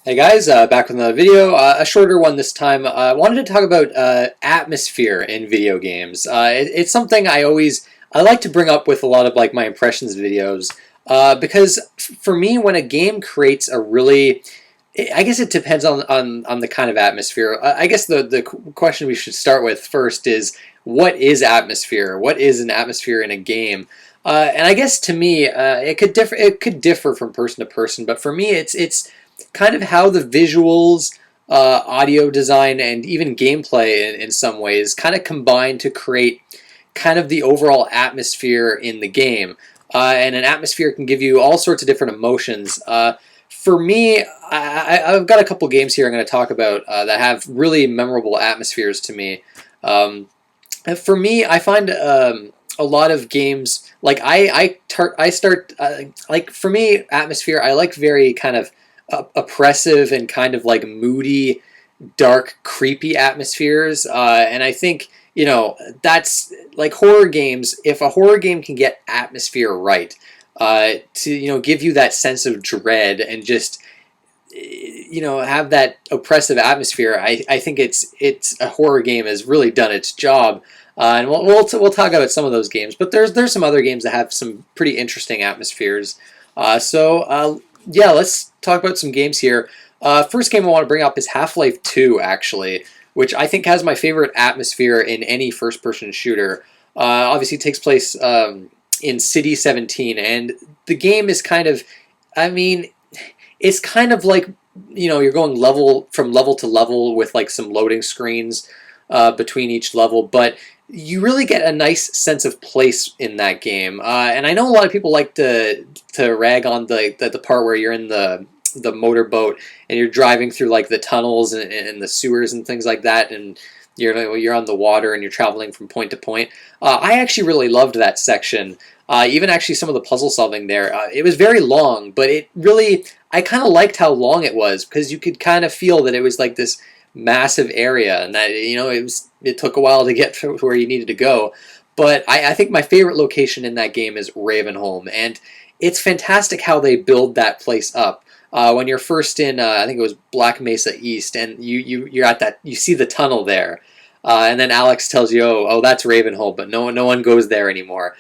Hey guys, back with another video, a shorter one this time. I wanted to talk about atmosphere in video games. It's something I like to bring up with a lot of like my impressions videos because for me, when a game creates a really, I guess it depends on the kind of atmosphere. I guess the question we should start with first is what is atmosphere? What is an atmosphere in a game? And I guess to me, it could differ. It could differ from person to person, but for me, it's kind of how the visuals, audio design, and even gameplay in some ways kind of combine to create kind of the overall atmosphere in the game. And an atmosphere can give you all sorts of different emotions. For me, I've got a couple games here I'm going to talk about that have really memorable atmospheres to me. For me, I find a lot of games like I start like for me atmosphere I like very kind of oppressive and kind of like moody, dark, creepy atmospheres. And I think that's like horror games. If a horror game can get atmosphere right, to give you that sense of dread and just have that oppressive atmosphere, I think it's a horror game has really done its job. And we'll talk about some of those games, but there's some other games that have some pretty interesting atmospheres. Yeah, let's talk about some games here. First game I want to bring up is Half-Life 2, actually, which I think has my favorite atmosphere in any first-person shooter. Obviously, it takes place in City 17, and the game is kind of, I mean, it's kind of like, you're going level from level to level with like some loading screens between each level, but you really get a nice sense of place in that game. And I know a lot of people like to rag on the part where you're in the motorboat and you're driving through like the tunnels and the sewers and things like that, and you're on the water and you're traveling from point to point. I actually really loved that section. Even actually some of the puzzle solving there. It was very long, but it really I kind of liked how long it was because you could kind of feel that it was like this massive area and that it took a while to get to where you needed to go. But I think my favorite location in that game is Ravenholm, and it's fantastic how they build that place up. When you're first in, I think it was Black Mesa East, and you're at that, you see the tunnel there, and then Alex tells you, oh, that's Ravenholm, but no one goes there anymore.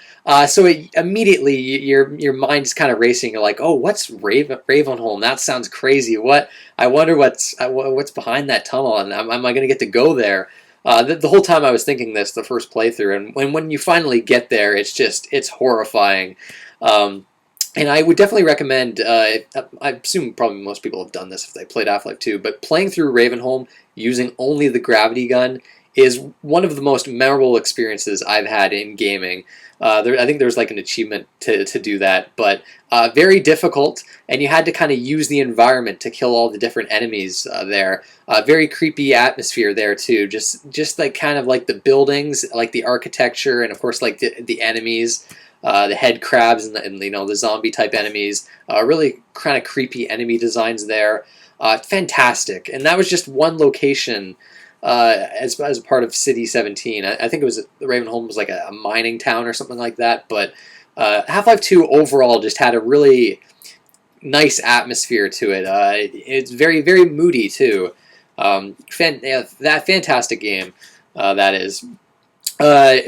So immediately your mind's kind of racing. You're like, oh, what's Ravenholm? That sounds crazy. What? I wonder what's behind that tunnel, and am I going to get to go there? The whole time I was thinking this the first playthrough, and when you finally get there, it's horrifying. And I would definitely recommend, I assume probably most people have done this if they played Half-Life 2, but playing through Ravenholm using only the gravity gun is one of the most memorable experiences I've had in gaming. I think there's like an achievement to do that, but very difficult, and you had to kind of use the environment to kill all the different enemies there. Very creepy atmosphere there too, just like kind of like the buildings, like the architecture, and of course like the enemies. The head crabs and the zombie type enemies, really kind of creepy enemy designs there. Fantastic, and that was just one location as a part of City 17. I think it was Ravenholm was like a mining town or something like that. But Half-Life 2 overall just had a really nice atmosphere to it. It's very very moody too. That fantastic game that is.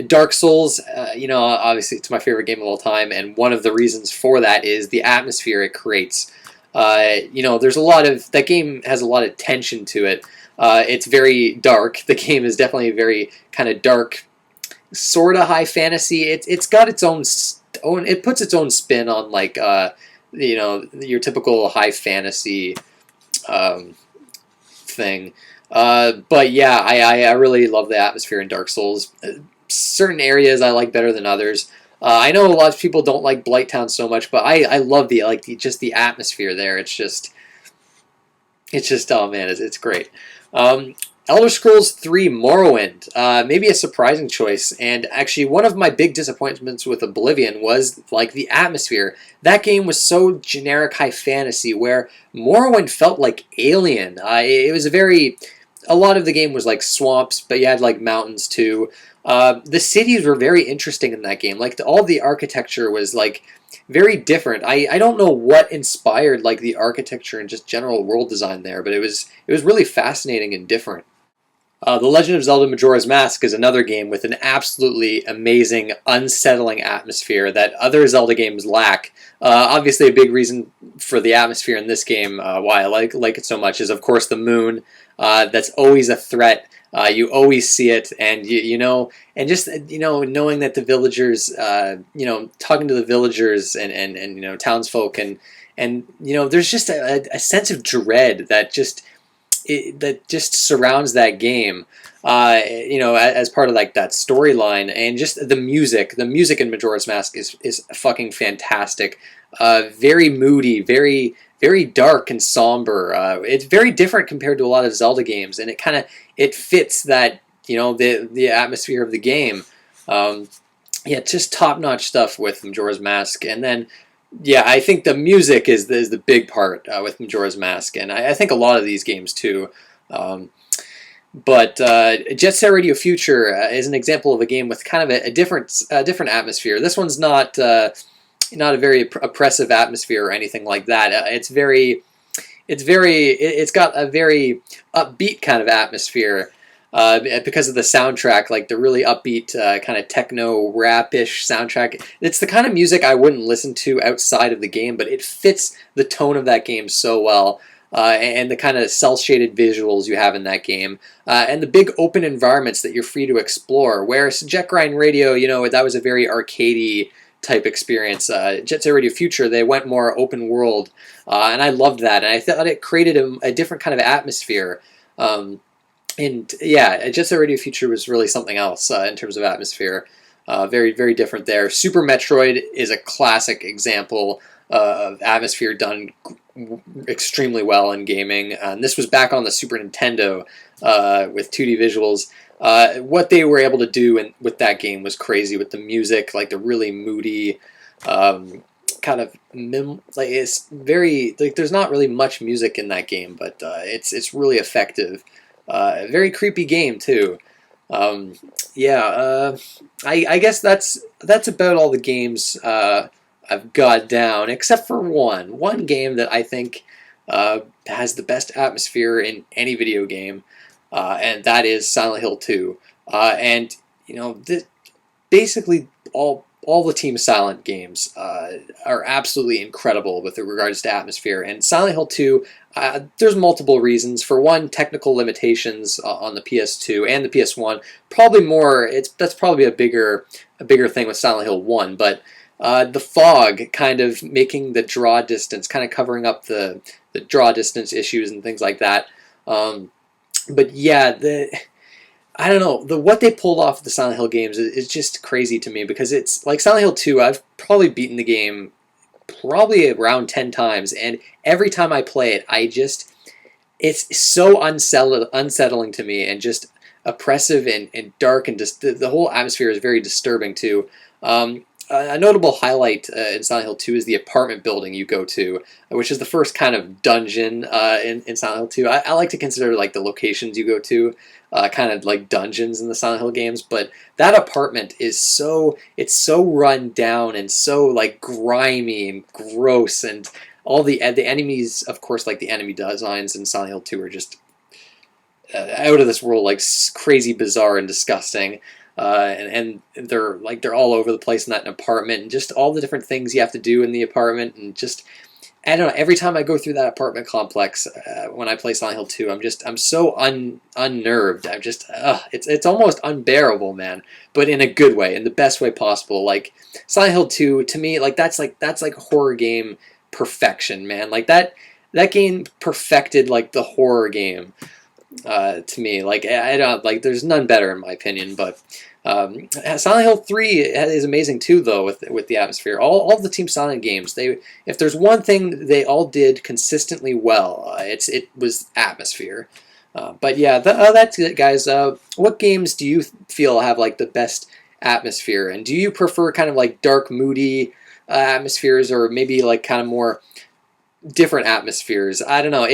Dark Souls, obviously it's my favorite game of all time, and one of the reasons for that is the atmosphere it creates. There's a lot of that game has a lot of tension to it. It's very dark. The game is definitely very kind of dark, sort of high fantasy. It's got its own it puts its own spin on like your typical high fantasy thing. But yeah, I really love the atmosphere in Dark Souls. Certain areas I like better than others. I know a lot of people don't like Blighttown so much, but I love just the atmosphere there. It's just oh man, it's great. Elder Scrolls 3 Morrowind, maybe a surprising choice, and actually one of my big disappointments with Oblivion was like the atmosphere. That game was so generic high fantasy, where Morrowind felt like Alien. It was a very a lot of the game was like swamps, but you had like mountains too. The cities were very interesting in that game. Like all the architecture was like very different. I don't know what inspired like the architecture and just general world design there, but it was really fascinating and different. The Legend of Zelda Majora's Mask is another game with an absolutely amazing, unsettling atmosphere that other Zelda games lack. Obviously, a big reason for the atmosphere in this game, why I like it so much, is of course the moon. That's always a threat. You always see it, and and just knowing that the villagers, talking to the villagers and townsfolk, and there's just a sense of dread that just surrounds that game, as part of like that storyline, and just the music. The music in Majora's Mask is fucking fantastic. Very moody, very dark and somber. It's very different compared to a lot of Zelda games, and it fits that the atmosphere of the game. Yeah, just top notch stuff with Majora's Mask, and then yeah, I think the music is the big part with Majora's Mask, and I think a lot of these games too. Um, but Jet Set Radio Future is an example of a game with kind of a different atmosphere. This one's not a very oppressive atmosphere or anything like that. It's got a very upbeat kind of atmosphere. Because of the soundtrack, like the really upbeat kind of techno rap-ish soundtrack. It's the kind of music I wouldn't listen to outside of the game, but it fits the tone of that game so well. And the kind of cel-shaded visuals you have in that game, and the big open environments that you're free to explore. Whereas Jet Grind Radio, that was a very arcadey type experience. Jet Set Radio Future, they went more open world, and I loved that, and I thought it created a different kind of atmosphere. And yeah, Jet Set Radio Future was really something else in terms of atmosphere. Very, very different there. Super Metroid is a classic example of atmosphere done extremely well in gaming. And this was back on the Super Nintendo with 2D visuals. What they were able to do with that game was crazy with the music, like the really moody kind of like it's very like there's not really much music in that game, but it's really effective. A very creepy game too. Yeah, I guess that's about all the games I've got down, except for one game that I think has the best atmosphere in any video game, and that is Silent Hill 2. And basically all the Team Silent games are absolutely incredible with regards to atmosphere. And Silent Hill 2, there's multiple reasons. For one, technical limitations on the PS2 and the PS1. Probably more. That's probably a bigger thing with Silent Hill 1. But the fog kind of making the draw distance, kind of covering up the draw distance issues and things like that. But yeah, I don't know, what they pulled off of the Silent Hill games is just crazy to me, because it's like Silent Hill 2, I've probably beaten the game probably around 10 times, and every time I play it, it's so unsettling to me, and just oppressive and dark, and just the whole atmosphere is very disturbing too. A notable highlight in Silent Hill 2 is the apartment building you go to, which is the first kind of dungeon in Silent Hill 2. I like to consider like the locations you go to kind of like dungeons in the Silent Hill games, but that apartment is so run down and so like grimy and gross, and all the enemies, of course, like the enemy designs in Silent Hill 2 are just out of this world, like crazy bizarre and disgusting. And they're all over the place in that apartment, and just all the different things you have to do in the apartment, and just I don't know. Every time I go through that apartment complex when I play Silent Hill 2, I'm so unnerved. I'm just it's almost unbearable, man. But in a good way, in the best way possible. Like Silent Hill 2 to me, that's horror game perfection, man. Like that game perfected like the horror game. To me, like I don't like. There's none better in my opinion, but Silent Hill 3 is amazing too, though, with the atmosphere. All of the Team Silent games, if there's one thing they all did consistently well, it was atmosphere. But yeah, that's it, guys. What games do you feel have like the best atmosphere, and do you prefer kind of like dark, moody atmospheres, or maybe like kind of more different atmospheres? I don't know.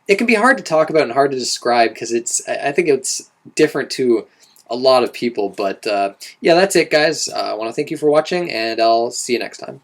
it can be hard to talk about and hard to describe because I think it's different to a lot of people. But yeah, that's it, guys. I want to thank you for watching, and I'll see you next time.